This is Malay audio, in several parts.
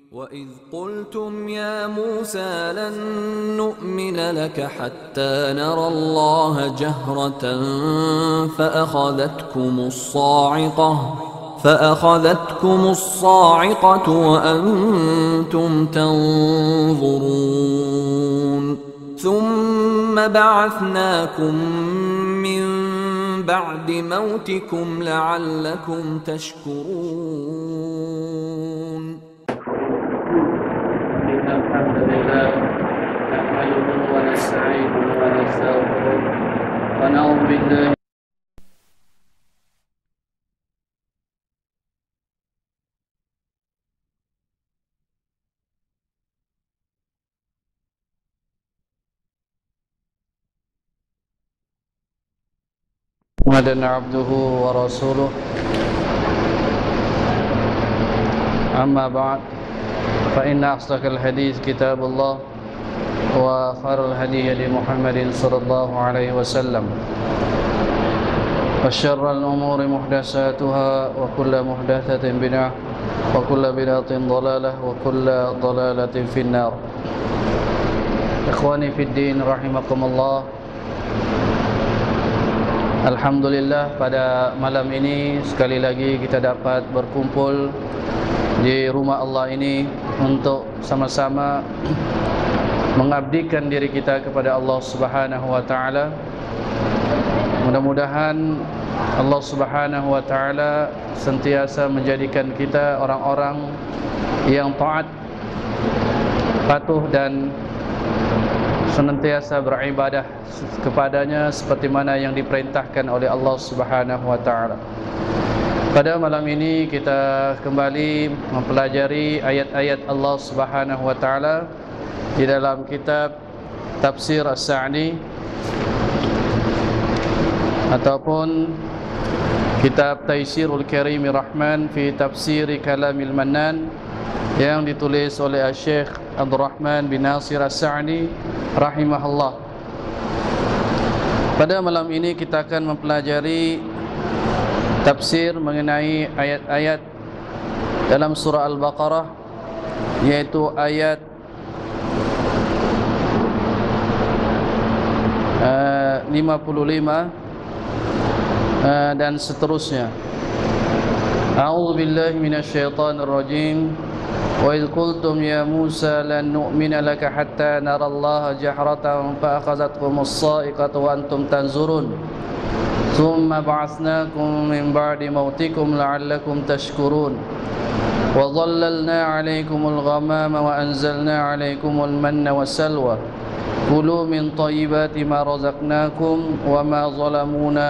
وَإِذْ قُلْتُمْ يَا مُوسَى لَن نُّؤْمِنَ لَكَ حَتَّى نَرَى اللَّهَ جَهْرَةً فَأَخَذَتْكُمُ الصَّاعِقَةُ وَأَنْتُمْ تَنظُرُونَ ثُمَّ بَعَثْنَاكُمْ مِنْ بَعْدِ مَوْتِكُمْ لَعَلَّكُمْ تَشْكُرُونَ. الحمد لله نحمده ونستعينه ونستغفره ونعوذ بالله محمدا عبده ورسوله أما بعد فإن أصدق الحديث كتاب الله وخير الهدي هدي محمد صلى الله عليه وسلم وشر الأمور محدثاتها وكل محدثة بدعة وكل بدعة ضلالة وكل ضلالة في النار. إخواني في الدين رحمكم الله. Alhamdulillah, pada malam ini sekali lagi kita dapat berkumpul di rumah Allah ini untuk sama-sama mengabdikan diri kita kepada Allah Subhanahu wa taala. Mudah-mudahan Allah Subhanahu wa taala sentiasa menjadikan kita orang-orang yang taat, patuh dan senantiasa beribadah kepadanya seperti mana yang diperintahkan oleh Allah Subhanahu wa taala. Pada malam ini kita kembali mempelajari ayat-ayat Allah Subhanahu wa taala di dalam kitab Tafsir As-Sa'di ataupun kitab Taysirul Karimir Rahman fi Tafsiri Kalamil Mannan yang ditulis oleh Syekh Abdul Rahman bin Nasir As-Sa'di rahimahullah. Pada malam ini kita akan mempelajari tafsir mengenai ayat-ayat dalam surah Al-Baqarah, yaitu ayat 55 dan seterusnya. A'udzu billahi minasyaitonir rajim. وَإِذْ قُلْتُمْ يَا مُوسَى لَن نُّؤْمِنَ لَكَ حَتَّى نَرَى اللَّهَ جَهْرَةً فَأَخَذَتْكُمُ الصَّاعِقَةُ وَأَنْتُمْ تَنظُرُونَ ثُمَّ بَعَثْنَاكُمْ مِنْ بَعْدِ مَوْتِكُمْ لَعَلَّكُمْ تَشْكُرُونَ وَظَلَّلْنَا عَلَيْكُمُ الْغَمَامَ وَأَنزَلْنَا عَلَيْكُمُ الْمَنَّ وَالسَّلْوَىٰ كُلُوا مِنْ طَيِّبَاتِ مَا رَزَقْنَاكُمْ وَمَا ظَلَمُونَا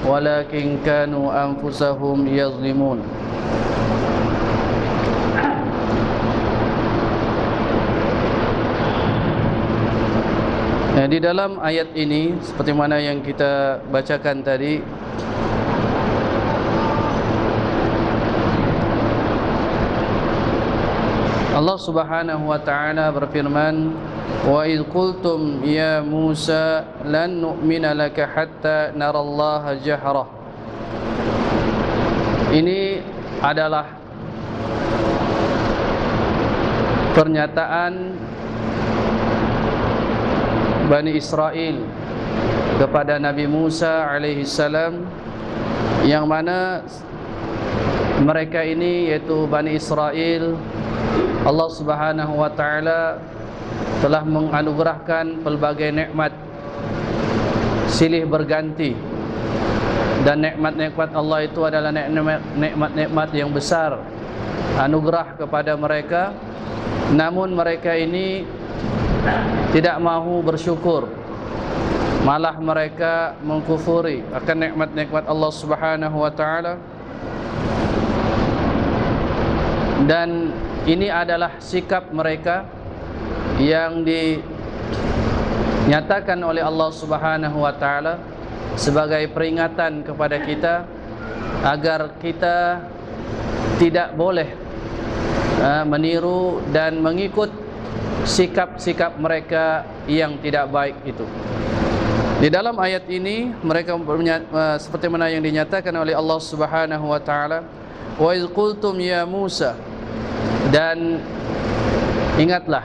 وَلَكِنْ كَانُوا أَنفُسَهُمْ يَظْلِمُونَ. Di dalam ayat ini seperti mana yang kita bacakan tadi, Allah Subhanahu wa taala berfirman, "Wa idz qultum ya Musa lan nu'mina laka hatta narallaha jahrah." Ini adalah pernyataan Bani Israel kepada Nabi Musa alaihi salam, yang mana mereka ini yaitu Bani Israel, Allah Subhanahu wa taala telah menganugerahkan pelbagai nikmat silih berganti, dan nikmat-nikmat Allah itu adalah nikmat-nikmat yang besar, anugerah kepada mereka. Namun mereka ini tidak mahu bersyukur, malah mereka mengkufuri akan nikmat-nikmat Allah Subhanahu wa taala. Dan ini adalah sikap mereka yang dinyatakan oleh Allah Subhanahu wa taala sebagai peringatan kepada kita agar kita tidak boleh meniru dan mengikut sikap-sikap mereka yang tidak baik itu. Di dalam ayat ini mereka seperti mana yang dinyatakan oleh Allah Subhanahu wa taala, "Wa iz qultum ya Musa." Dan Ingatlah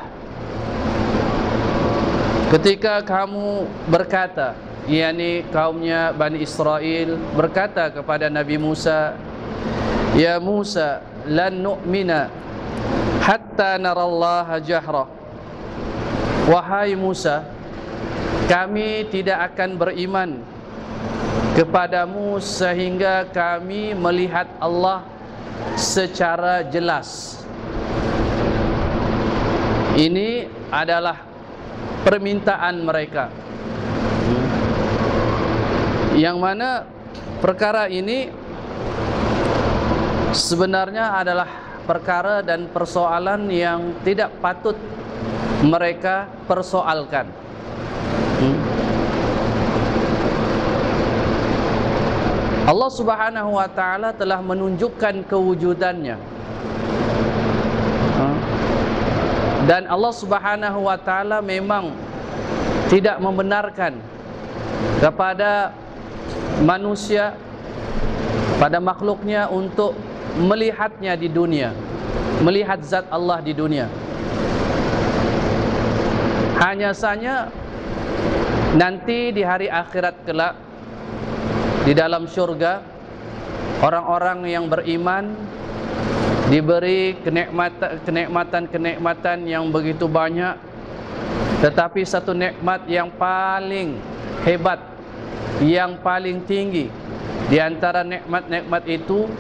ketika kamu berkata, yakni kaumnya Bani Israel berkata kepada Nabi Musa, "Ya Musa, lan nu'mina hatta narallaha jahra." Wahai Musa, kami tidak akan beriman kepadamu sehingga kami melihat Allah secara jelas. Ini adalah permintaan mereka, yang mana perkara ini sebenarnya adalah perkara dan persoalan yang tidak patut mereka persoalkan. Allah Subhanahu wa ta'ala telah menunjukkan kewujudannya, dan Allah Subhanahu wa ta'ala memang tidak membenarkan kepada manusia, pada makhluknya untuk melihatnya di dunia, melihat zat Allah di dunia. Hanya saja nanti di hari akhirat kelak, di dalam syurga, orang-orang yang beriman diberi kenikmatan yang begitu banyak. Tetapi satu nikmat yang paling hebat, yang paling tinggi di antara nikmat-nikmat itu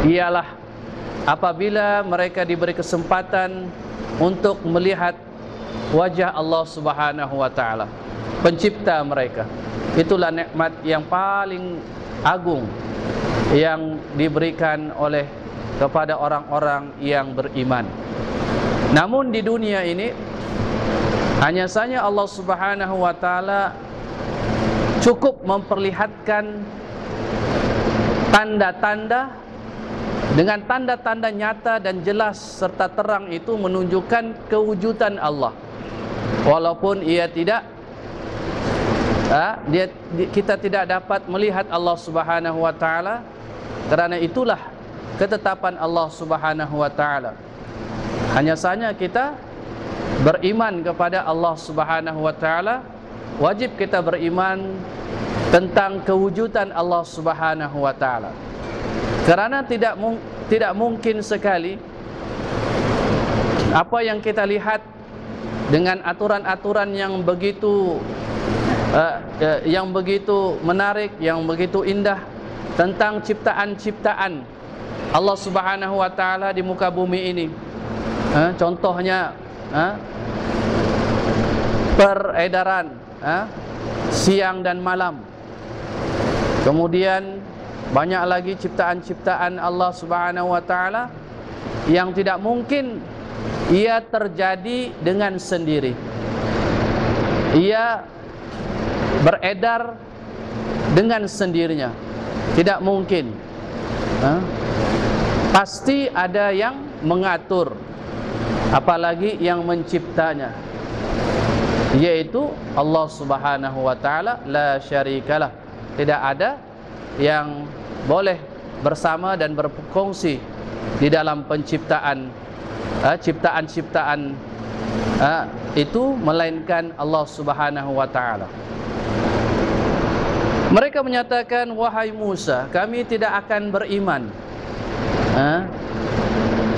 ialah apabila mereka diberi kesempatan untuk melihat wajah Allah Subhanahu wa ta'ala, pencipta mereka. Itulah nikmat yang paling agung yang diberikan oleh kepada orang-orang yang beriman. Namun di dunia ini hanya saja Allah Subhanahu wa ta'ala cukup memperlihatkan tanda-tanda, dengan tanda-tanda nyata dan jelas serta terang itu menunjukkan kewujudan Allah. Walaupun kita tidak dapat melihat Allah Subhanahu wa ta'ala, kerana itulah ketetapan Allah Subhanahu wa ta'ala. Hanya saja kita beriman kepada Allah Subhanahu wa ta'ala, wajib kita beriman tentang kewujudan Allah Subhanahu wa ta'ala. Kerana tidak mungkin sekali apa yang kita lihat dengan aturan-aturan yang begitu menarik, yang begitu indah tentang ciptaan-ciptaan Allah Subhanahu wa ta'ala di muka bumi ini. Contohnya peredaran siang dan malam. Kemudian banyak lagi ciptaan-ciptaan Allah Subhanahu wa ta'ala yang tidak mungkin ia terjadi dengan sendiri. Ia beredar dengan sendirinya, tidak mungkin. Pasti ada yang mengatur, apalagi yang menciptanya, yaitu Allah Subhanahu wa ta'ala, la syarikalah. Tidak ada yang boleh bersama dan berkongsi di dalam penciptaan ciptaan-ciptaan itu melainkan Allah Subhanahu wa ta'ala. Mereka menyatakan, wahai Musa, kami tidak akan beriman.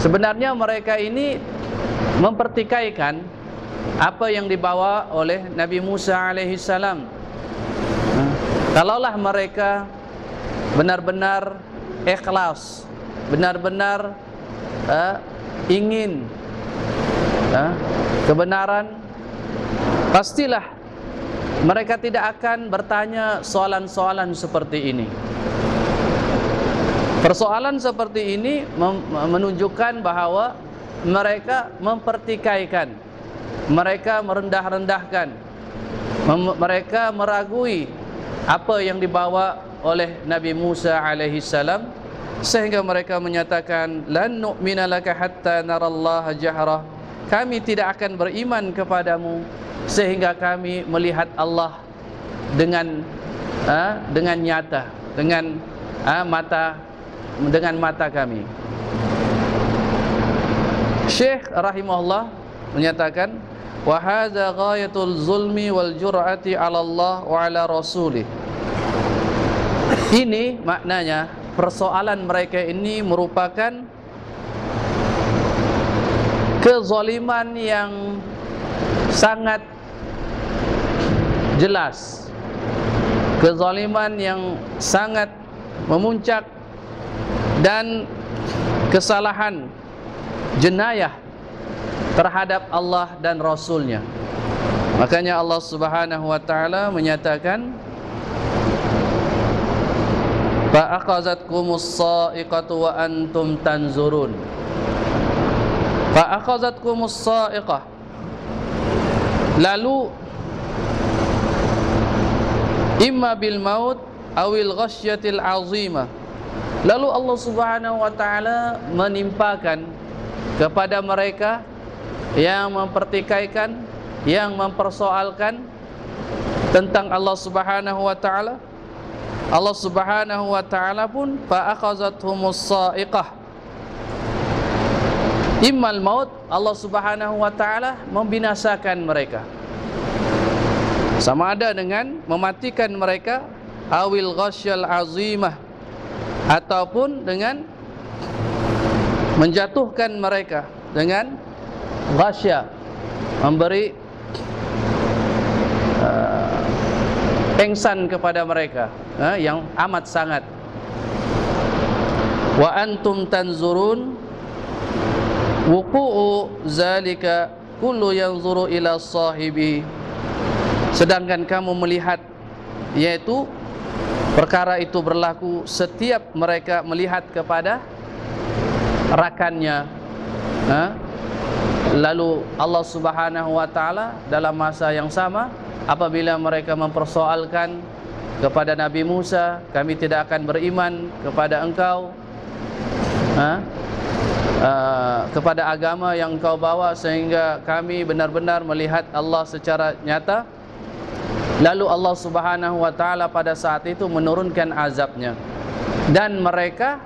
Sebenarnya mereka ini mempertikaikan apa yang dibawa oleh Nabi Musa alaihi salam. Kalaulah mereka benar-benar ikhlas, benar-benar ingin kebenaran, pastilah mereka tidak akan bertanya soalan-soalan seperti ini. Persoalan seperti ini menunjukkan bahawa mereka mempertikaikan, mereka merendah-rendahkan, mereka meragui apa yang dibawa oleh Nabi Musa alaihi salam, sehingga mereka menyatakan, lan nu'mina laka hatta narallaha jahra. Kami tidak akan beriman kepadamu sehingga kami melihat Allah dengan nyata, dengan mata kami. Syekh rahimahullah menyatakan wa hadza ghayatul zulmi wal jur'ati 'ala Allah wa 'ala rasulih. Ini maknanya persoalan mereka ini merupakan kezaliman yang sangat jelas, kezaliman yang sangat memuncak, dan kesalahan jenayah terhadap Allah dan Rasulnya. Makanya Allah Subhanahu wa ta'ala menyatakan fa'akhazatkumus sa'iqatu wa antum tanzurun. Fa'akhazatkumus sa'iqah, lalu imma bil maut awil ghasyatil azimah, lalu Allah Subhanahu wa ta'ala menimpakan kepada mereka yang mempertikaikan, yang mempersoalkan tentang Allah Subhanahu wa ta'ala. Allah Subhanahu wa ta'ala pun fa'akhazathumus sa'iqah, immal maut, Allah Subhanahu wa ta'ala membinasakan mereka, sama ada dengan mematikan mereka, awil ghasyal azimah, ataupun dengan menjatuhkan mereka dengan ghasya, memberi pengsan kepada mereka yang amat sangat. Wa antum tanzurun wuqu'u zalika kullu yanzuru ila sahibi, sedangkan kamu melihat, yaitu perkara itu berlaku setiap mereka melihat kepada rakannya. Lalu Allah Subhanahu wa ta'ala dalam masa yang sama, apabila mereka mempersoalkan kepada Nabi Musa, kami tidak akan beriman kepada engkau, kepada agama yang engkau bawa, sehingga kami benar-benar melihat Allah secara nyata. Lalu Allah Subhanahu wa ta'ala pada saat itu menurunkan azabnya, dan mereka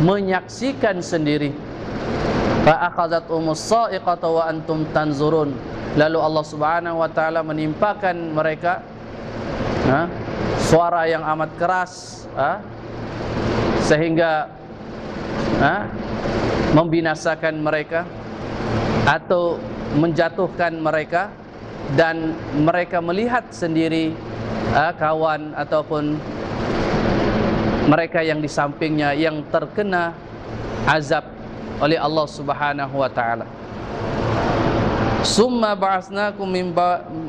menyaksikan sendiri. Fa'akhazatumus sa'iqata wa antum tanzurun, lalu Allah Subhanahu wa ta'ala menimpakan mereka suara yang amat keras, sehingga membinasakan mereka atau menjatuhkan mereka, dan mereka melihat sendiri kawan ataupun mereka yang di sampingnya yang terkena azab oleh Allah Subhanahu wa ta'ala. Summa ba'atsnakum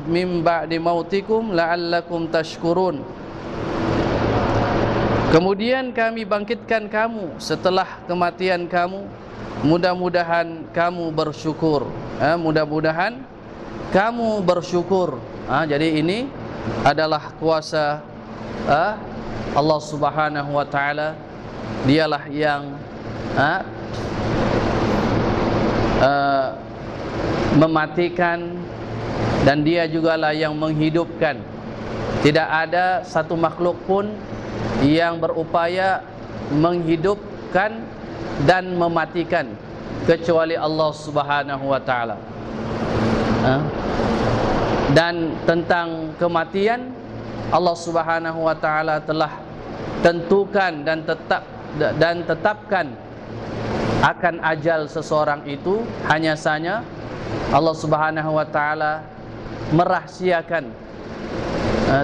min ba'di mautikum la'allakum tashkurun. Kemudian kami bangkitkan kamu setelah kematian kamu, mudah-mudahan kamu bersyukur. Mudah-mudahan kamu bersyukur. Jadi ini adalah kuasa Allah Subhanahu wa ta'ala. Dialah yang mematikan, dan dia jugalah yang menghidupkan. Tidak ada satu makhluk pun yang berupaya menghidupkan dan mematikan kecuali Allah Subhanahu wa ta'ala. Dan tentang kematian, Allah Subhanahu wa ta'ala telah tentukan dan tetapkan akan ajal seseorang itu. Hanya saja Allah Subhanahu wa ta'ala merahsiakan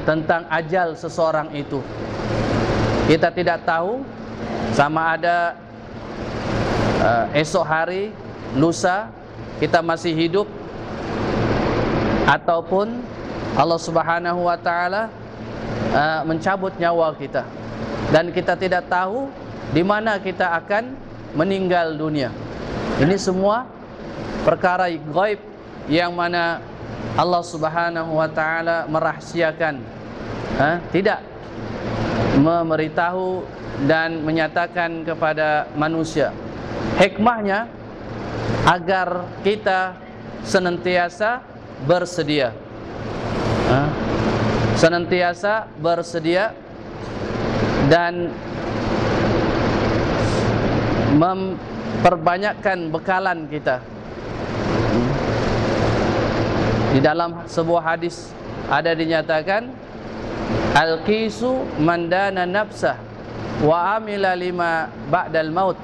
tentang ajal seseorang itu. Kita tidak tahu sama ada esok hari, lusa kita masih hidup, ataupun Allah Subhanahu wa ta'ala mencabut nyawa kita, dan kita tidak tahu di mana kita akan meninggal dunia. Ini semua perkara gaib yang mana Allah Subhanahu wa ta'ala merahsiakan, tidak memberitahu dan menyatakan kepada manusia. Hikmahnya agar kita senantiasa bersedia, senantiasa bersedia dan memperbanyakkan bekalan kita. Di dalam sebuah hadis ada dinyatakan, al-qisu man dana nafsah wa amila lima ba'dal maut.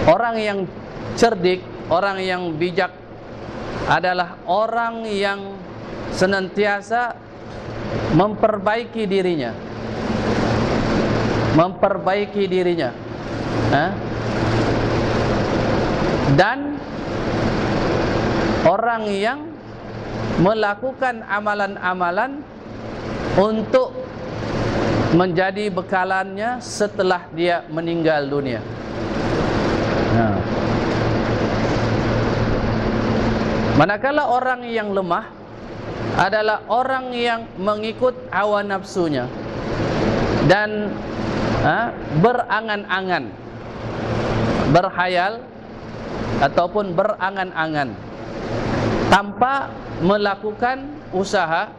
Orang yang cerdik, orang yang bijak adalah orang yang senantiasa memperbaiki dirinya. Memperbaiki dirinya. Dan orang yang melakukan amalan-amalan untuk menjadi bekalannya setelah dia meninggal dunia. Manakala orang yang lemah adalah orang yang mengikut hawa nafsunya dan berangan-angan, berhayal ataupun berangan-angan tanpa melakukan usaha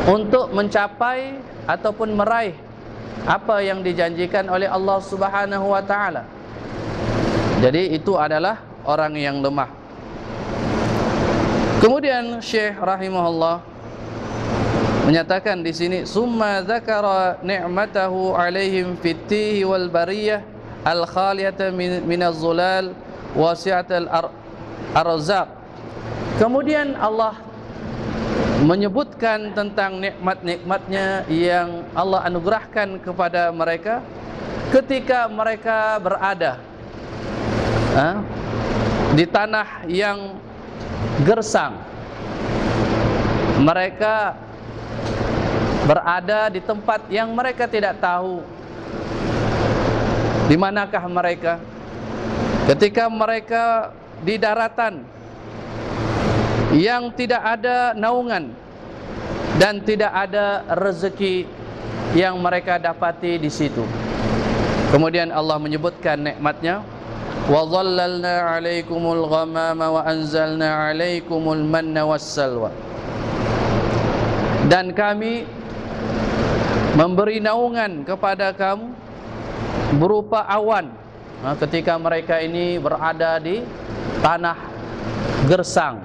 untuk mencapai ataupun meraih apa yang dijanjikan oleh Allah Subhanahu wa taala. Jadi itu adalah orang yang lemah. Kemudian Syekh rahimahullah menyatakan di sini, summa dzakara ni'matahu 'alaihim fit-tihi wal bariyah al-khaliyata min az-zulal wasi'atal arzaq. Kemudian Allah menyebutkan tentang nikmat-nikmatnya yang Allah anugerahkan kepada mereka ketika mereka berada di tanah yang gersang. Mereka berada di tempat yang mereka tidak tahu di manakah mereka. Ketika mereka di daratan yang tidak ada naungan dan tidak ada rezeki yang mereka dapati di situ. Kemudian Allah menyebutkan nikmatnya, wa dhallalna 'alaikumul ghamama wa anzalna 'alaikumul manna wassalwa. Dan kami memberi naungan kepada kamu berupa awan ketika mereka ini berada di tanah gersang.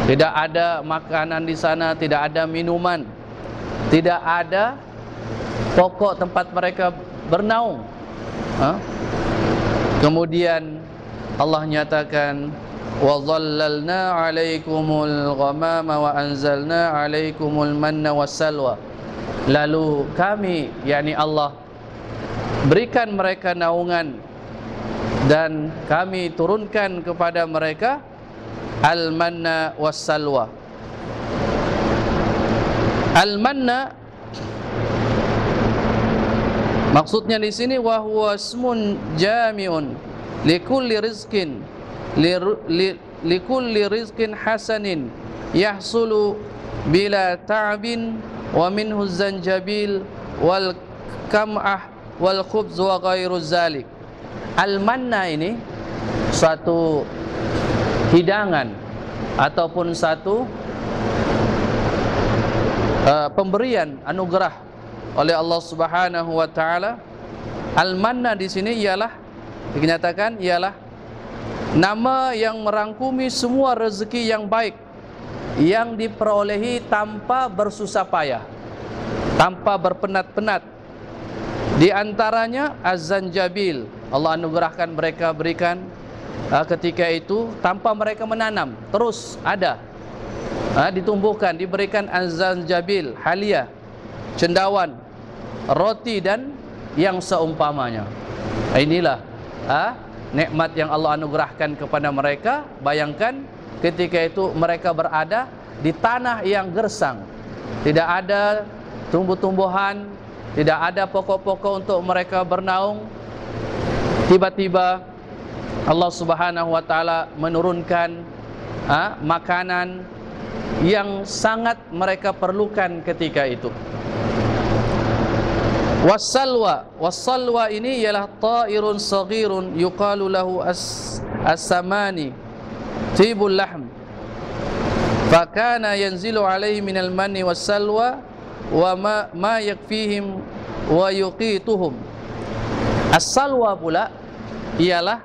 Tidak ada makanan di sana, tidak ada minuman, tidak ada pokok tempat mereka bernaung. Kemudian Allah nyatakan, wa dhallalna 'alaikumul ghamama wa anzalna 'alaikumul manna wassalwa. Lalu kami, yakni Allah, berikan mereka naungan dan kami turunkan kepada mereka al-manna wassalwa. Al-manna maksudnya di sini wa huwa ismun jami'un likulli rizqin likulli rizqin hasanin yahsulu bila ta'bin wa minhu zanjabil wal kam'ah wal khubz wa ghairu zalik. Al-manna ini suatu hidangan ataupun satu pemberian anugerah oleh Allah Subhanahu wa taala. Al-manna di sini ialah dinyatakan ialah nama yang merangkumi semua rezeki yang baik yang diperolehi tanpa bersusah payah, tanpa berpenat-penat. Di antaranya az-zanjabil, Allah anugerahkan mereka, berikan ketika itu tanpa mereka menanam, terus ada ditumbuhkan, diberikan az-zanjabil, halia, cendawan, roti dan yang seumpamanya. Inilah nikmat yang Allah anugerahkan kepada mereka. Bayangkan ketika itu mereka berada di tanah yang gersang, tidak ada tumbuh-tumbuhan, tidak ada pokok-pokok untuk mereka bernaung. Tiba-tiba Allah Subhanahu wa taala menurunkan makanan yang sangat mereka perlukan ketika itu. Wassalwa, wassalwa ini ialah ta'irun saghirun yuqalu lahu as-samani tibul lahm. Fa kana yanzilu alaihi minal manni wassalwa wa ma yakfihim wa yuqituhum. As-salwa pula ialah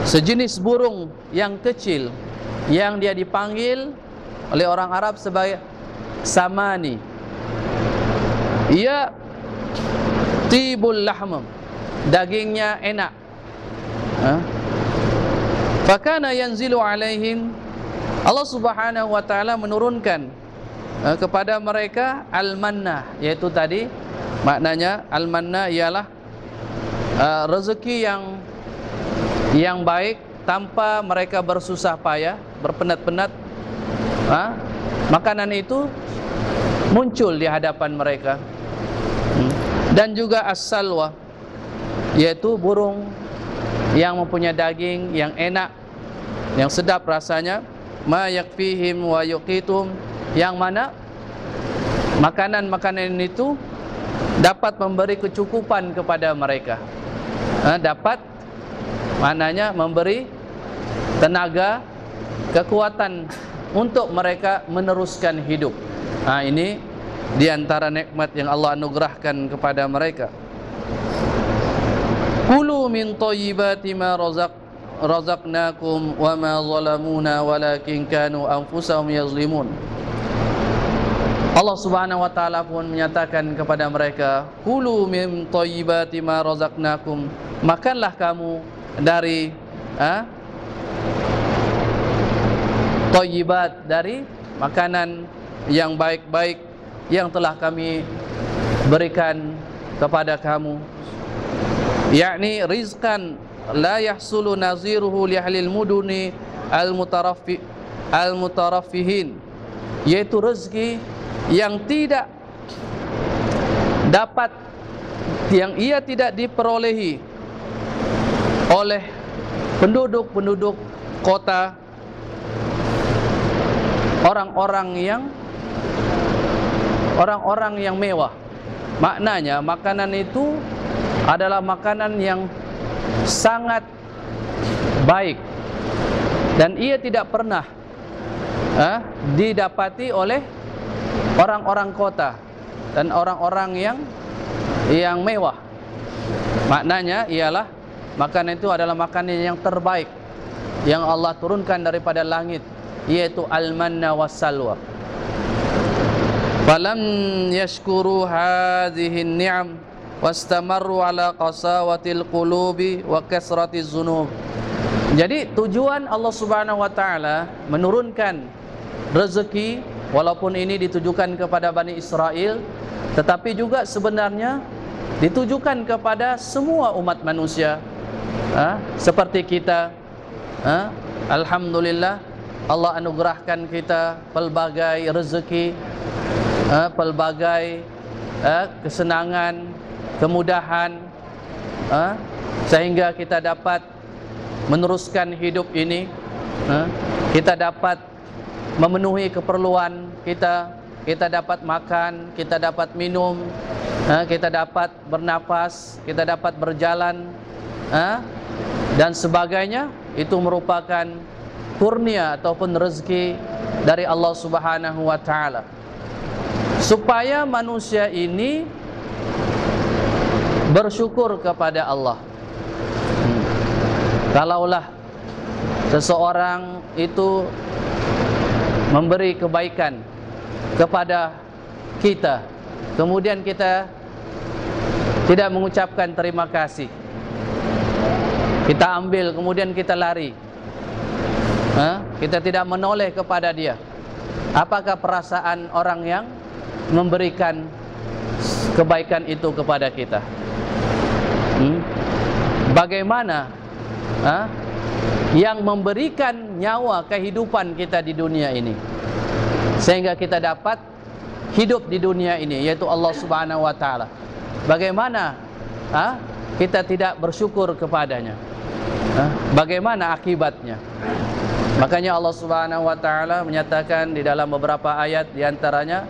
sejenis burung yang kecil yang dia dipanggil oleh orang Arab sebagai samani. Ia tibul lahm, dagingnya enak. Fakana yanzilu alaihim, Allah Subhanahu wa taala menurunkan kepada mereka al-manna, yaitu tadi maknanya al-manna ialah rezeki yang baik tanpa mereka bersusah payah, berpenat-penat. Makanan itu muncul di hadapan mereka. Dan juga as-salwa, yaitu burung yang mempunyai daging yang enak, yang sedap rasanya. Ma yakfihim wa yuqitum, yang mana makanan-makanan itu dapat memberi kecukupan kepada mereka. Dapat maknanya memberi tenaga, kekuatan untuk mereka meneruskan hidup. Ini di antara nikmat yang Allah anugerahkan kepada mereka. Kulu min thayyibati ma razaqnakum wa ma zalamuna walakin kanu anfusahum yazlimun. Allah Subhanahu wa taala pun menyatakan kepada mereka, kulu min thayyibati ma razaqnakum, makanlah kamu dari thayyibat, dari makanan yang baik-baik yang telah kami berikan kepada kamu, yakni rizqan la yahsulu naziruhu li ahlil muduni al-mutaraffihin, yaitu rezeki yang tidak dapat, yang ia tidak diperolehi oleh penduduk-penduduk kota, orang-orang yang mewah. Maknanya makanan itu adalah makanan yang sangat baik dan ia tidak pernah didapati oleh orang-orang kota dan orang-orang yang mewah. Maknanya ialah makanan itu adalah makanan yang terbaik yang Allah turunkan daripada langit, yaitu al-manna was-salwa. Falam yashkuru hadhihi an-ni'am wastamarru ala qasawatil qulubi wa kasratiz dzunub. Jadi tujuan Allah Subhanahu wa taala menurunkan rezeki, walaupun ini ditujukan kepada Bani Israel, tetapi juga sebenarnya ditujukan kepada semua umat manusia. Seperti kita, alhamdulillah Allah anugerahkan kita pelbagai rezeki, pelbagai kesenangan, kemudahan, sehingga kita dapat meneruskan hidup ini. Kita dapat memenuhi keperluan kita, kita dapat makan, kita dapat minum, kita dapat bernapas, kita dapat berjalan, dan sebagainya. Itu merupakan kurnia ataupun rezeki dari Allah Subhanahu wa taala, supaya manusia ini bersyukur kepada Allah. Kalaulah seseorang itu memberi kebaikan kepada kita, kemudian kita tidak mengucapkan terima kasih, kita ambil kemudian kita lari, kita tidak menoleh kepada dia, apakah perasaan orang yang memberikan kebaikan itu kepada kita? Bagaimana yang memberikan nyawa kehidupan kita di dunia ini sehingga kita dapat hidup di dunia ini, yaitu Allah Subhanahu wa taala. Bagaimana kita tidak bersyukur kepadanya? Bagaimana akibatnya? Makanya Allah Subhanahu wa taala menyatakan di dalam beberapa ayat, di antaranya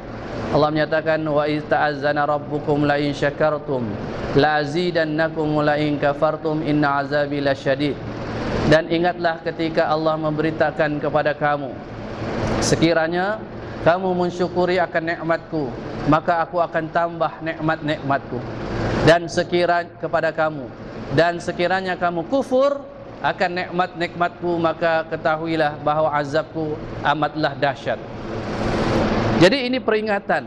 Allah menyatakan, wa iz ta'azzana rabbukum la in syakartum la azidannakum wa la in kafartum inna azabi lasyadid. Dan ingatlah ketika Allah memberitakan kepada kamu, sekiranya kamu mensyukuri akan nikmatku, maka aku akan tambah nikmat-nikmatku. Dan sekiranya kepada kamu, dan sekiranya kamu kufur, akan nikmat-nikmatku, maka ketahuilah bahawa azabku amatlah dahsyat. Jadi ini peringatan.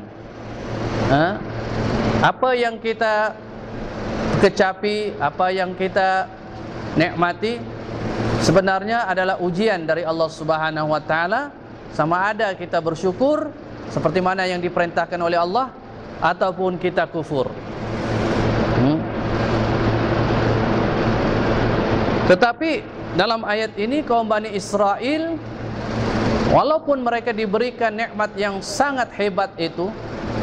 Apa yang kita kecapi, apa yang kita nikmati sebenarnya adalah ujian dari Allah Subhanahu wa taala, sama ada kita bersyukur seperti mana yang diperintahkan oleh Allah ataupun kita kufur. Tetapi dalam ayat ini kaum Bani Israel, walaupun mereka diberikan nikmat yang sangat hebat itu,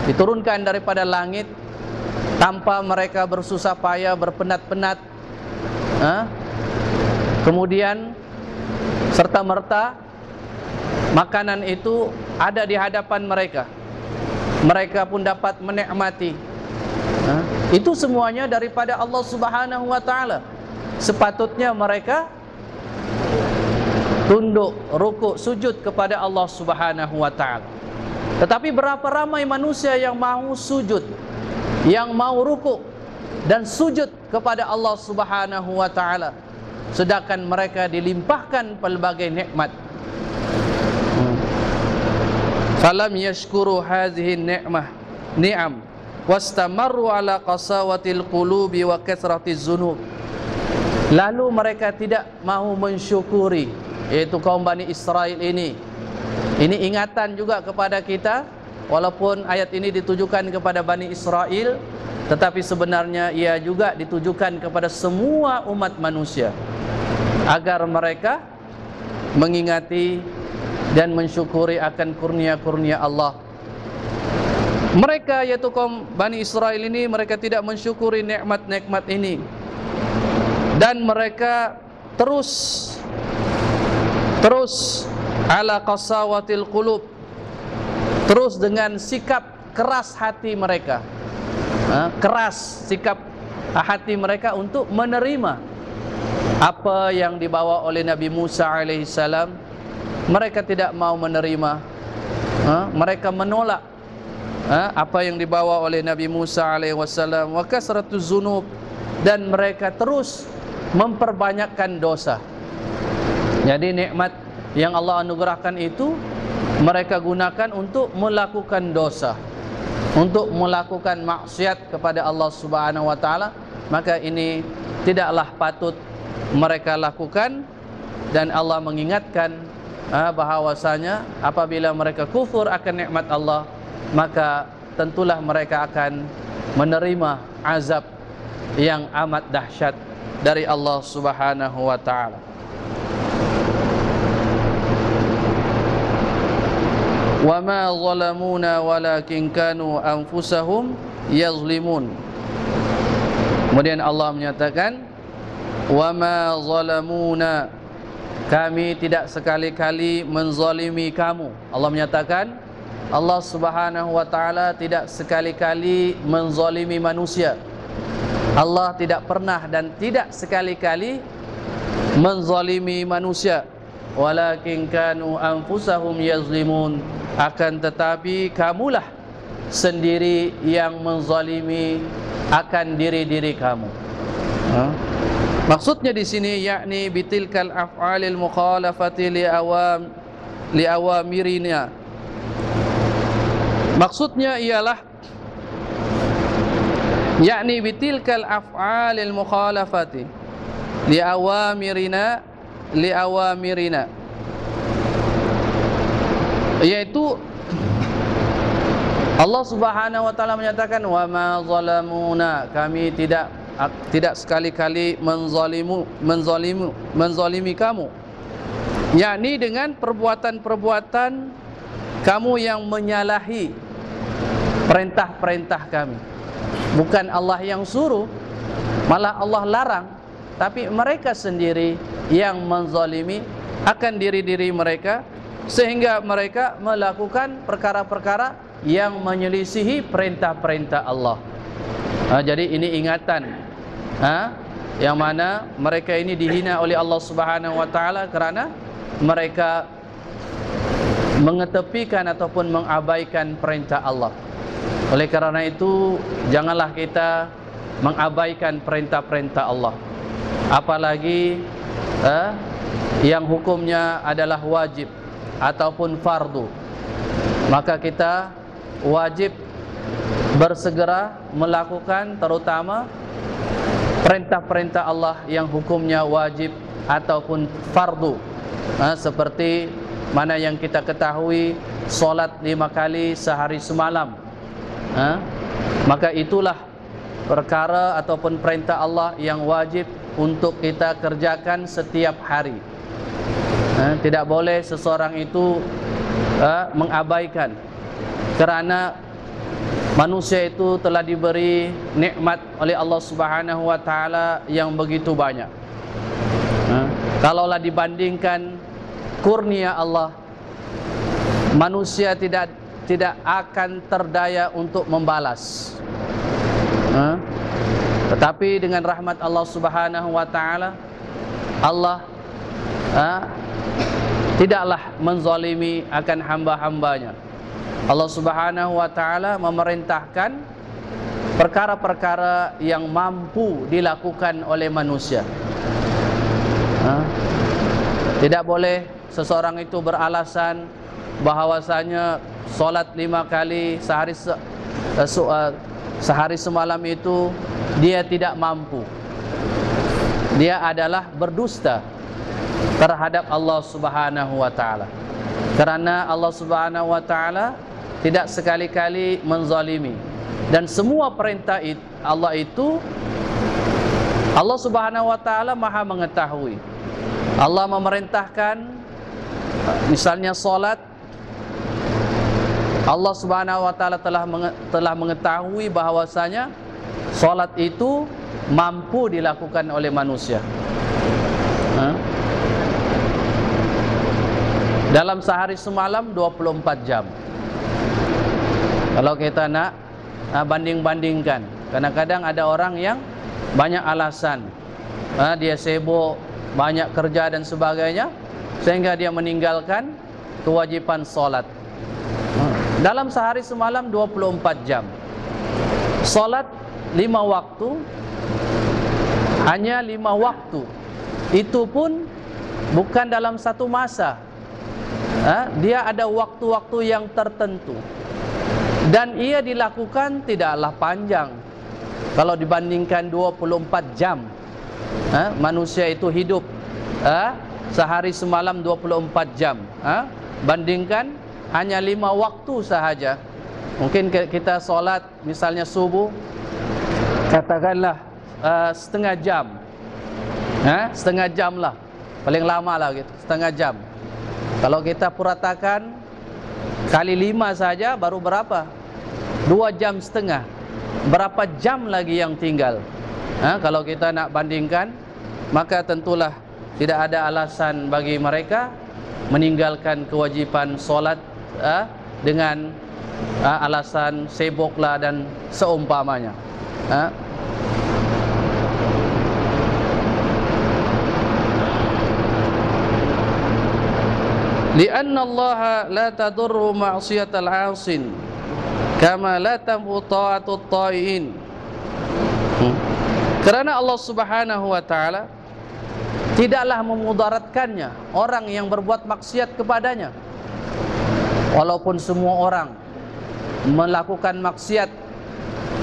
diturunkan daripada langit tanpa mereka bersusah payah, berpenat-penat, kemudian serta-merta makanan itu ada di hadapan mereka, mereka pun dapat menikmati. Itu semuanya daripada Allah Subhanahu wa taala. Sepatutnya mereka tunduk, rukuk, sujud kepada Allah Subhanahu wa taala. Tetapi berapa ramai manusia yang mau sujud, yang mau rukuk dan sujud kepada Allah Subhanahu wa taala, sedangkan mereka dilimpahkan pelbagai nikmat. Falam yashkuru hadhihi ni'am wastamarru ala qasawatil qulubi wa kathratiz zunub. Lalu mereka tidak mahu mensyukuri, yaitu kaum Bani Israel ini. Ini ingatan juga kepada kita, walaupun ayat ini ditujukan kepada Bani Israel, tetapi sebenarnya ia juga ditujukan kepada semua umat manusia, agar mereka mengingati dan mensyukuri akan kurnia-kurnia Allah. Mereka, yaitu kaum Bani Israel ini, mereka tidak mensyukuri nikmat-nikmat ini, dan mereka terus ala qasawatil qulub, terus dengan sikap keras hati mereka, keras sikap hati mereka untuk menerima apa yang dibawa oleh Nabi Musa alaihissalam. Mereka tidak mau menerima, mereka menolak apa yang dibawa oleh Nabi Musa alaihissalam. Wa kasratuz zunub, dan mereka terus memperbanyakkan dosa. Jadi nikmat yang Allah anugerahkan itu mereka gunakan untuk melakukan dosa, untuk melakukan maksiat kepada Allah Subhanahu wa taala. Maka ini tidaklah patut mereka lakukan, dan Allah mengingatkan bahawasanya apabila mereka kufur akan nikmat Allah, maka tentulah mereka akan menerima azab yang amat dahsyat dari Allah Subhanahu wa taala. Wa ma zalamuna walakin kanu anfusahum yazlimun. Kemudian Allah menyatakan, wa ma zalamuna, kami tidak sekali-kali menzalimi kamu. Allah menyatakan, Allah Subhanahu wa taala tidak sekali-kali menzalimi manusia. Allah tidak pernah dan tidak sekali-kali menzalimi manusia. Walakin kanu anfusahum yazlimun, akan tetapi kamulah sendiri yang menzalimi akan diri-diri kamu. Maksudnya di sini yakni bitilkal af'alil mukhalafati li awamirina. Maksudnya ialah yakni bitilkal af'alil mukhalafati li awamirina, yaitu Allah Subhanahu wa taala menyatakan, wa ma zalamuna, kami tidak sekali-kali menzalimi kamu, yakni dengan perbuatan-perbuatan kamu yang menyalahi perintah-perintah kami. Bukan Allah yang suruh, malah Allah larang, tapi mereka sendiri yang menzalimi akan diri-diri mereka, sehingga mereka melakukan perkara-perkara yang menyelisihi perintah-perintah Allah. Jadi ini ingatan, yang mana mereka ini dihina oleh Allah Subhanahu wa taala kerana mereka mengetepikan ataupun mengabaikan perintah Allah. Oleh kerana itu, janganlah kita mengabaikan perintah-perintah Allah. Apalagi yang hukumnya adalah wajib ataupun fardu, maka kita wajib bersegera melakukan terutama perintah-perintah Allah yang hukumnya wajib ataupun fardu, seperti mana yang kita ketahui, solat 5 kali sehari semalam. Maka itulah perkara ataupun perintah Allah yang wajib untuk kita kerjakan setiap hari. Tidak boleh seseorang itu mengabaikan, kerana manusia itu telah diberi nikmat oleh Allah Subhanahu wa taala yang begitu banyak. Kalaulah dibandingkan kurnia Allah, manusia tidak akan terdaya untuk membalas. Tetapi dengan rahmat Allah Subhanahu wa taala, Allah tidaklah menzalimi akan hamba-hambanya. Allah Subhanahu wa taala memerintahkan perkara-perkara yang mampu dilakukan oleh manusia. Tidak boleh seseorang itu beralasan bahwasanya solat 5 kali sehari semalam itu dia tidak mampu. Dia adalah berdusta terhadap Allah Subhanahu wa taala. Karena Allah Subhanahu wa taala tidak sekali-kali menzalimi, dan semua perintah Allah itu Allah Subhanahu wa taala Maha mengetahui. Allah memerintahkan misalnya salat, Allah Subhanahu wa taala telah mengetahui bahwasanya salat itu mampu dilakukan oleh manusia. Dalam sehari semalam 24 jam. Kalau kita nak banding-bandingkan, kadang-kadang ada orang yang banyak alasan, dia sibuk, banyak kerja dan sebagainya, sehingga dia meninggalkan kewajiban solat. Dalam sehari semalam 24 jam, solat 5 waktu, hanya 5 waktu. Itu pun bukan dalam satu masa. Dia ada waktu-waktu yang tertentu, dan ia dilakukan tidaklah panjang. Kalau dibandingkan 24 jam, manusia itu hidup sehari semalam 24 jam, bandingkan hanya 5 waktu sahaja. Mungkin kita solat misalnya subuh, katakanlah setengah jam, setengah jam lah, paling lama lah gitu, setengah jam. Kalau kita puratakan kali 5 saja baru berapa? 2 jam setengah. Berapa jam lagi yang tinggal? Kalau kita nak bandingkan, maka tentulah tidak ada alasan bagi mereka meninggalkan kewajiban solat dengan alasan sibuklah dan seumpamanya. Lianna Allah la tadurru ma'siyatal 'asin kama la tamhu ta'atut ta'iin. Karena Allah Subhanahu wa taala tidaklah memudaratkannya orang yang berbuat maksiat kepadanya. Walaupun semua orang melakukan maksiat,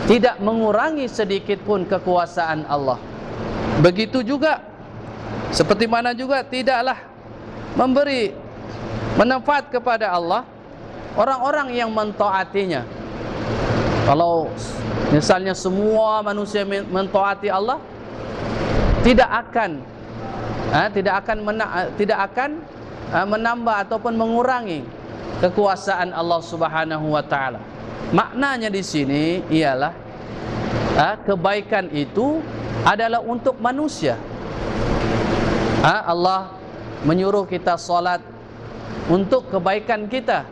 tidak mengurangi sedikit pun kekuasaan Allah. Begitu juga seperti mana juga tidaklah memberi manfaat kepada Allah orang-orang yang mentaatinya. Kalau misalnya semua manusia mentaati Allah, tidak akan menambah ataupun mengurangi kekuasaan Allah Subhanahu wa taala. Maknanya di sini ialah kebaikan itu adalah untuk manusia. Allah menyuruh kita salat untuk kebaikan kita.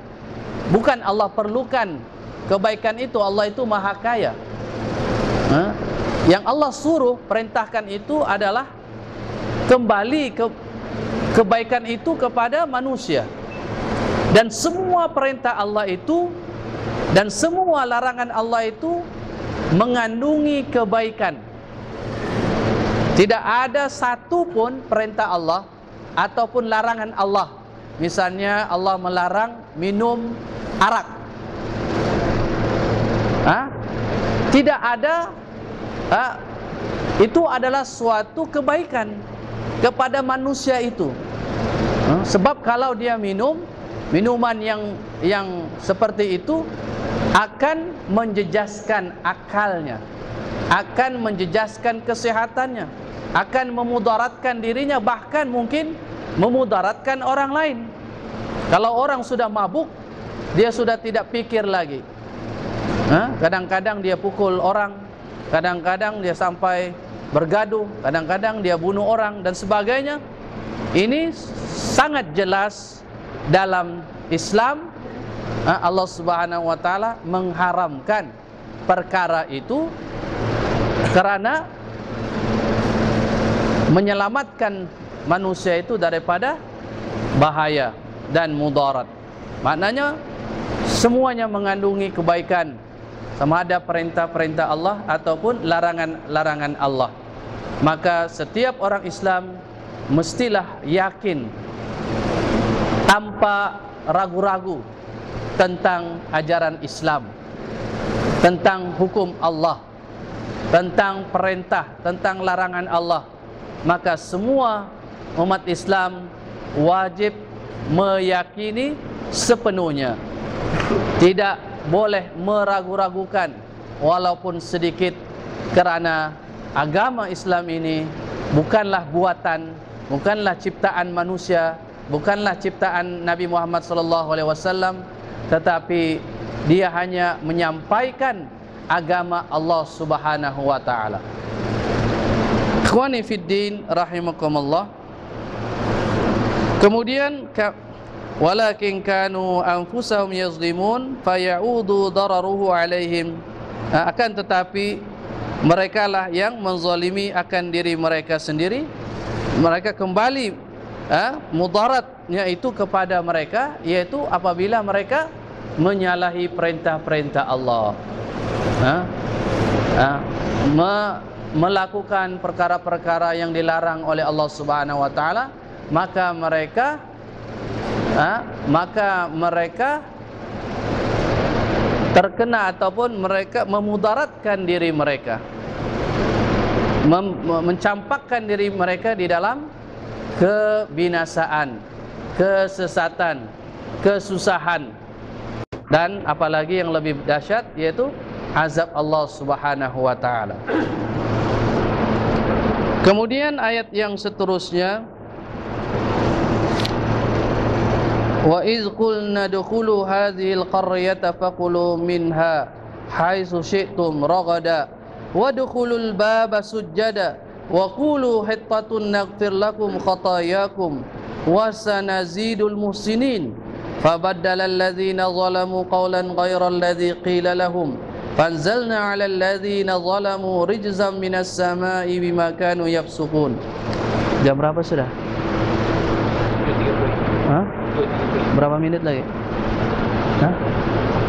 Bukan Allah perlukan kebaikan itu, Allah itu maha kaya. Yang Allah suruh, perintahkan itu adalah kembali kebaikan itu kepada manusia. Dan semua perintah Allah itu dan semua larangan Allah itu mengandungi kebaikan. Tidak ada satu pun perintah Allah ataupun larangan Allah. Misalnya Allah melarang minum arak. Tidak ada. Itu adalah suatu kebaikan kepada manusia itu. Sebab kalau dia minum minuman yang seperti itu akan menjejaskan akalnya, akan menjejaskan kesehatannya, akan memudaratkan dirinya, bahkan mungkin memudaratkan orang lain. Kalau orang sudah mabuk, dia sudah tidak pikir lagi. Kadang-kadang dia pukul orang, kadang-kadang dia sampai bergaduh, kadang-kadang dia bunuh orang dan sebagainya. Ini sangat jelas dalam Islam. Allah Subhanahu wa taala mengharamkan perkara itu karena menyelamatkan manusia itu daripada bahaya dan mudarat. Maknanya semuanya mengandungi kebaikan, sama ada perintah-perintah Allah ataupun larangan-larangan Allah. Maka setiap orang Islam mestilah yakin tanpa ragu-ragu tentang ajaran Islam, tentang hukum Allah, tentang perintah, tentang larangan Allah. Maka semua umat Islam wajib meyakini sepenuhnya, tidak boleh meragu-ragukan walaupun sedikit, kerana agama Islam ini bukanlah buatan, bukanlah ciptaan manusia, bukanlah ciptaan Nabi Muhammad SAW, tetapi dia hanya menyampaikan agama Allah Subhanahu wa taala. Ikhwani fid din rahimakumullah. Kemudian walakin kanu anfusahum yazlimun fayaudu dararuhu alaihim. Akan tetapi mereka lah yang menzalimi akan diri mereka sendiri. Mereka kembali mudaratnya itu kepada mereka, yaitu apabila mereka menyalahi perintah-perintah Allah, melakukan perkara-perkara yang dilarang oleh Allah Subhanahu wa taala, maka mereka terkena ataupun mereka memudaratkan diri mereka, mencampakkan diri mereka di dalam kebinasaan, kesesatan, kesusahan, dan apalagi yang lebih dahsyat yaitu azab Allah Subhanahu wa taala. Kemudian ayat yang seterusnya, wa iz qulna dukhulu hadhil qaryata faqulu minha haitsu syi'tum ragada wadkhulul baba sujjada wa qulu hittatun naghfir lakum khatayakum wa sanazidul muhsinin fabaddala alladhina zalamu qawlan ghayra alladhi qila lahum fanzalna 'ala alladhina zalamu rijzan minas samaa'i bima kanu yafsukun. Jam berapa sudah? Berapa menit lagi?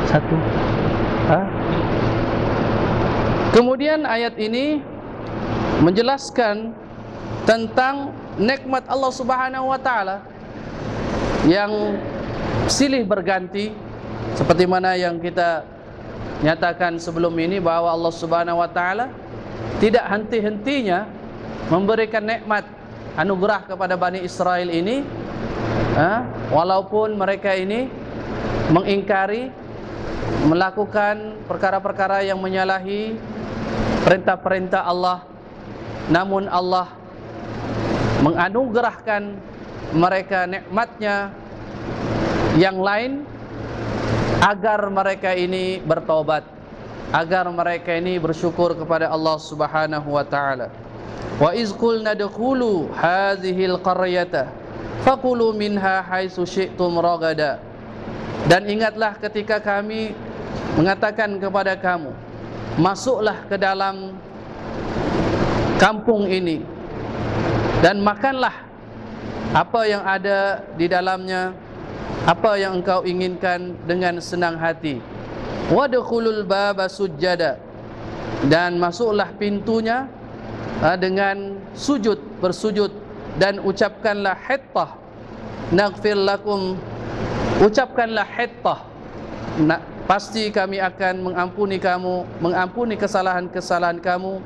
1. Kemudian ayat ini menjelaskan tentang nikmat Allah Subhanahu wa taala yang silih berganti, seperti mana yang kita nyatakan sebelum ini, bahwa Allah Subhanahu wa taala tidak henti-hentinya memberikan nikmat anugerah kepada Bani Israel ini, walaupun mereka ini mengingkari, melakukan perkara-perkara yang menyalahi perintah-perintah Allah, namun Allah menganugerahkan mereka nikmatnya yang lain agar mereka ini bertaubat, agar mereka ini bersyukur kepada Allah Subhanahu wa taala. Wa iz qulna dukhulu hadhil qaryata faqulu minha haitsu syi'tum ragada. Dan ingatlah ketika kami mengatakan kepada kamu, masuklah ke dalam kampung ini dan makanlah apa yang ada di dalamnya, apa yang engkau inginkan dengan senang hati. Wadkhulul baba sujjada, dan masuklah pintunya dengan sujud, bersujud, dan ucapkanlah hittah naghfir lakum, ucapkanlah hittah, pasti kami akan mengampuni kamu, mengampuni kesalahan-kesalahan kamu,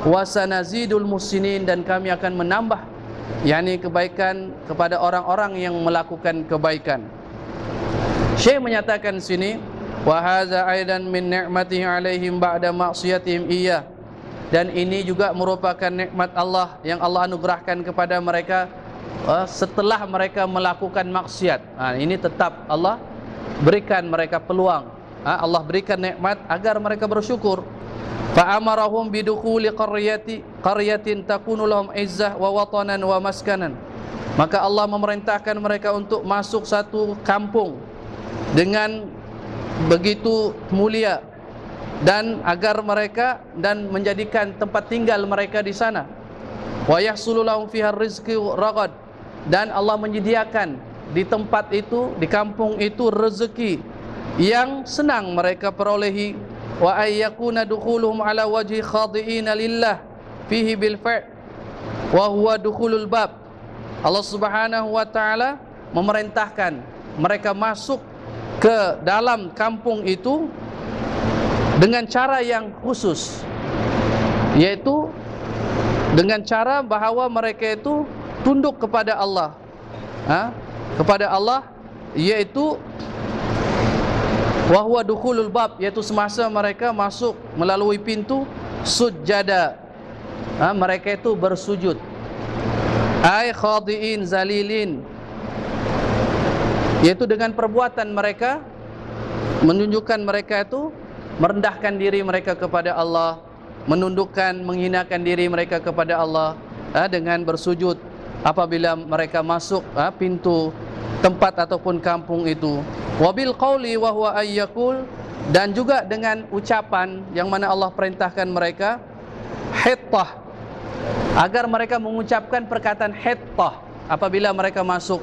wasanazidul muhsinin, dan kami akan menambah yakni kebaikan kepada orang-orang yang melakukan kebaikan. Syekh menyatakan sini, wa hadza aidan min ni'matihi alaihim ba'da ma'siyatihim iyyah, dan ini juga merupakan nikmat Allah yang Allah anugerahkan kepada mereka setelah mereka melakukan maksiat. Ini tetap Allah berikan mereka peluang, Allah berikan nikmat agar mereka bersyukur. Fa amarahum bidukhuli qaryatin takunu lahum izzah wa watanan wa maskanan, maka Allah memerintahkan mereka untuk masuk satu kampung dengan begitu mulia, dan agar mereka dan menjadikan tempat tinggal mereka di sana. Wa yahsulu lahum fiha rizqi ragad, dan Allah menyediakan di tempat itu, di kampung itu, rezeki yang senang mereka perolehi. Wa ayyakuna dukhuluhum ala wajhi khadi'ina lillah fihi bil fa' wa huwa dukhulul bab. Allah Subhanahu wa taala memerintahkan mereka masuk ke dalam kampung itu dengan cara yang khusus, yaitu dengan cara bahawa mereka itu tunduk kepada Allah, kepada Allah, yaitu wa huwa dukhulul bab, yaitu semasa mereka masuk melalui pintu, sujada, mereka itu bersujud, ay khadi'in zalilin, yaitu dengan perbuatan mereka menunjukkan mereka itu merendahkan diri mereka kepada Allah, menundukkan, menghinakan diri mereka kepada Allah dengan bersujud apabila mereka masuk pintu tempat ataupun kampung itu. Wabil qauli wa huwa ayyakul, dan juga dengan ucapan yang mana Allah perintahkan mereka hittah, agar mereka mengucapkan perkataan hittah apabila mereka masuk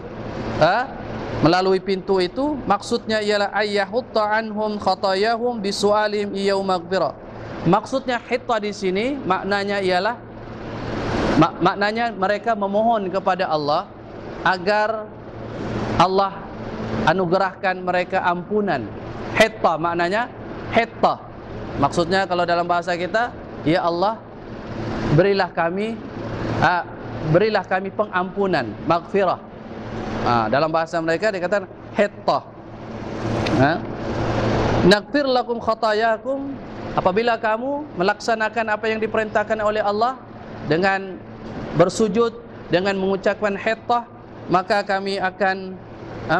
melalui pintu itu. Maksudnya ialah ayyahutta anhum khatayahum bisu'alihim iyau maghfirah. Maksudnya hittah di sini maknanya ialah maknanya mereka memohon kepada Allah agar Allah anugerahkan mereka ampunan. Hittah maknanya hittah. Maksudnya kalau dalam bahasa kita, ya Allah, berilah kami pengampunan, maghfirah. Dalam bahasa mereka dikatakan hittah. Naghfir lakum khatayakum, apabila kamu melaksanakan apa yang diperintahkan oleh Allah dengan bersujud, dengan mengucapkan hittah, maka kami akan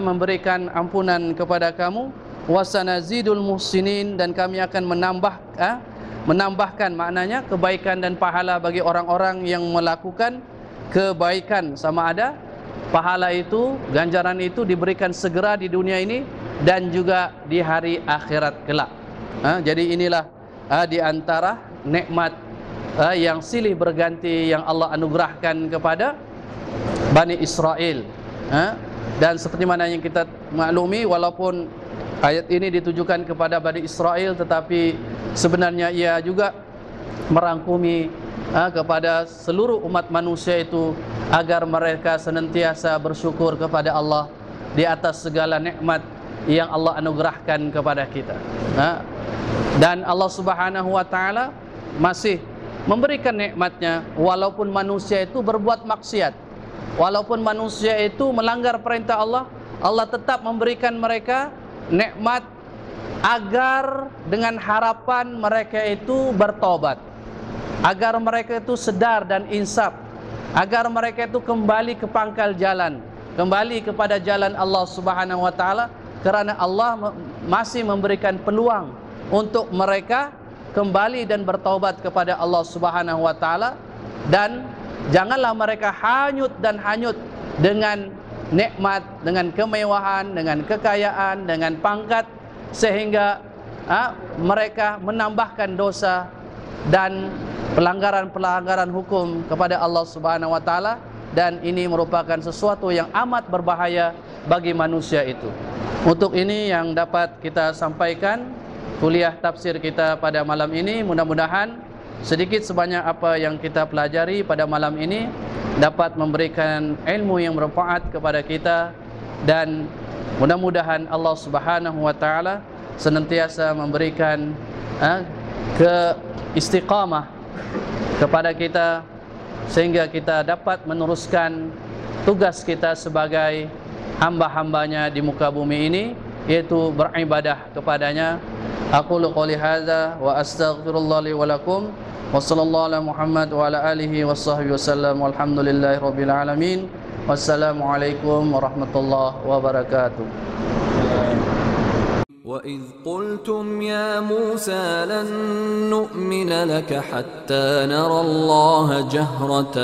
memberikan ampunan kepada kamu. Wasanazidul muhsinin, dan kami akan menambahkan maknanya kebaikan dan pahala bagi orang-orang yang melakukan kebaikan, sama ada pahala itu, ganjaran itu diberikan segera di dunia ini dan juga di hari akhirat kelak. Jadi inilah di antara nikmat yang silih berganti yang Allah anugerahkan kepada Bani Israel. Dan seperti mana yang kita maklumi, walaupun ayat ini ditujukan kepada Bani Israel, tetapi sebenarnya ia juga merangkumi kepada seluruh umat manusia itu, agar mereka senantiasa bersyukur kepada Allah di atas segala nikmat yang Allah anugerahkan kepada kita. Dan Allah Subhanahu wa taala masih memberikan nikmatnya walaupun manusia itu berbuat maksiat. Walaupun manusia itu melanggar perintah Allah, Allah tetap memberikan mereka nikmat agar dengan harapan mereka itu bertobat, agar mereka itu sedar dan insaf, agar mereka itu kembali ke pangkal jalan, kembali kepada jalan Allah Subhanahu wa taala, kerana Allah masih memberikan peluang untuk mereka kembali dan bertaubat kepada Allah Subhanahu wa taala. Dan janganlah mereka hanyut dengan nikmat, dengan kemewahan, dengan kekayaan, dengan pangkat, sehingga mereka menambahkan dosa dan pelanggaran-pelanggaran hukum kepada Allah Subhanahu wa taala, dan ini merupakan sesuatu yang amat berbahaya bagi manusia itu. Untuk ini yang dapat kita sampaikan kuliah tafsir kita pada malam ini. Mudah-mudahan sedikit sebanyak apa yang kita pelajari pada malam ini dapat memberikan ilmu yang bermanfaat kepada kita, dan mudah-mudahan Allah Subhanahu wa taala senantiasa memberikan keistiqamah kepada kita sehingga kita dapat meneruskan tugas kita sebagai hamba-hambanya di muka bumi ini, yaitu beribadah kepadanya. Aqulu qouli hadza wa astaghfirullah li wa lakum wa sallallahu ala Muhammad wa ala alihi washabbihi wasallam walhamdulillahi rabbil alamin. Wassalamu alaikum warahmatullahi wabarakatuh. وَإِذْ قُلْتُمْ يَا مُوسَى لَن نُّؤْمِنَ لَكَ حَتَّى نَرَى اللَّهَ جَهْرَةً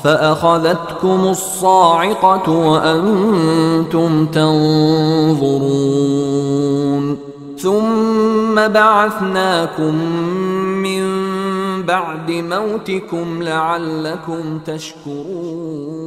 فَأَخَذَتْكُمُ الصَّاعِقَةُ وَأَنْتُمْ تَنظُرُونَ ثُمَّ بَعَثْنَاكُمْ مِنْ بَعْدِ مَوْتِكُمْ لَعَلَّكُمْ تَشْكُرُونَ